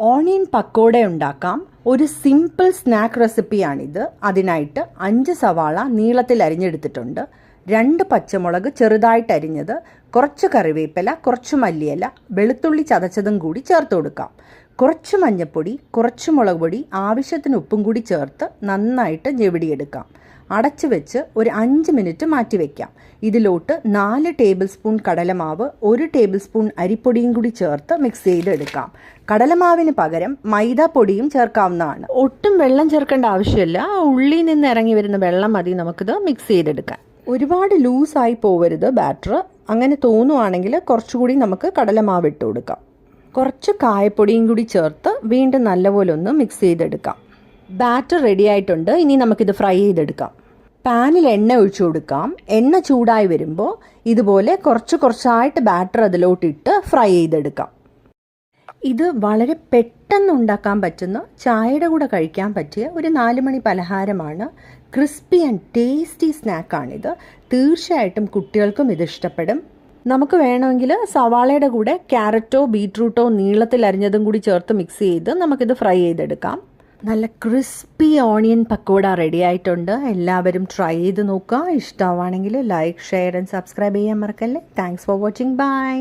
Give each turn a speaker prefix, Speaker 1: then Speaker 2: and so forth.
Speaker 1: Onion pakoda ഉണ്ടാക്കാം. ഒരു simple snack റെസിപ്പിയാണിത്. അതിനായിട്ട് 5 സവാള നീളത്തിൽ അരിഞ്ഞെടുത്തിട്ടുണ്ട്, 2 പച്ചമുളക് ചെറുതായിട്ട് അരിഞ്ഞത്, കുറച്ച് കറിവേപ്പില, കുറച്ച് മല്ലിയില, വെളുത്തുള്ളി ചതച്ചതും കൂടി ചേർത്ത് കൊടുക്കാം. കുറച്ച് മഞ്ഞൾപ്പൊടി, കുറച്ച് മുളക് പൊടി, ആവശ്യത്തിന് ഉപ്പും കൂടി ചേർത്ത് നന്നായിട്ട് ഞെവിടിയെടുക്കാം. അടച്ചു വെച്ച് ഒരു 5 മിനിറ്റ് മാറ്റി വയ്ക്കാം. ഇതിലോട്ട് 4 ടേബിൾ സ്പൂൺ കടലമാവ്, 1 ടേബിൾ സ്പൂൺ അരിപ്പൊടിയും കൂടി ചേർത്ത് മിക്സ് ചെയ്തെടുക്കാം. കടലമാവിന് പകരം മൈദാപ്പൊടിയും ചേർക്കാവുന്നതാണ്. ഒട്ടും വെള്ളം ചേർക്കേണ്ട ആവശ്യമില്ല. ഉള്ളിൽ നിന്ന് ഇറങ്ങി വരുന്ന വെള്ളം മതി നമുക്കിത് മിക്സ് ചെയ്തെടുക്കാൻ. ഒരുപാട് ലൂസായി പോവരുത് ബാറ്റർ. അങ്ങനെ തോന്നുവാണെങ്കിൽ കുറച്ചുകൂടി നമുക്ക് കടലമാവ് ഇട്ട് കൊടുക്കാം. കുറച്ച് കായപ്പൊടിയും കൂടി ചേർത്ത് വീണ്ടും നല്ലപോലെ ഒന്ന് മിക്സ് ചെയ്തെടുക്കാം. ബാറ്റർ റെഡി ആയിട്ടുണ്ട്. ഇനി നമുക്കിത് ഫ്രൈ ചെയ്തെടുക്കാം. പാനിൽ എണ്ണ ഒഴിച്ചു കൊടുക്കാം. എണ്ണ ചൂടായി വരുമ്പോൾ ഇതുപോലെ കുറച്ചായിട്ട് ബാറ്റർ അതിലോട്ടിട്ട് ഫ്രൈ ചെയ്തെടുക്കാം. ഇത് വളരെ പെട്ടെന്ന് ഉണ്ടാക്കാൻ പറ്റുന്ന, ചായയുടെ കൂടെ കഴിക്കാൻ പറ്റിയ ഒരു 4 മണി പലഹാരമാണ്. ക്രിസ്പി ആൻഡ് ടേസ്റ്റി സ്നാക്കാണിത്. തീർച്ചയായിട്ടും കുട്ടികൾക്കും ഇത് ഇഷ്ടപ്പെടും. നമുക്ക് വേണമെങ്കിൽ സവാളയുടെ കൂടെ ക്യാരറ്റോ ബീട്രൂട്ടോ നീളത്തിൽ അരിഞ്ഞതും കൂടി ചേർത്ത് മിക്സ് ചെയ്ത് നമുക്കിത് ഫ്രൈ ചെയ്തെടുക്കാം. നല്ല ക്രിസ്പി ഓണിയൻ പക്കോട റെഡി ആയിട്ടുണ്ട്. എല്ലാവരും ട്രൈ ചെയ്ത് നോക്കുക. ഇഷ്ടമാണെങ്കിൽ ലൈക്ക്, ഷെയർ ആൻഡ് സബ്സ്ക്രൈബ് ചെയ്യാൻ മറക്കല്ലേ. Thanks for watching. ബൈ.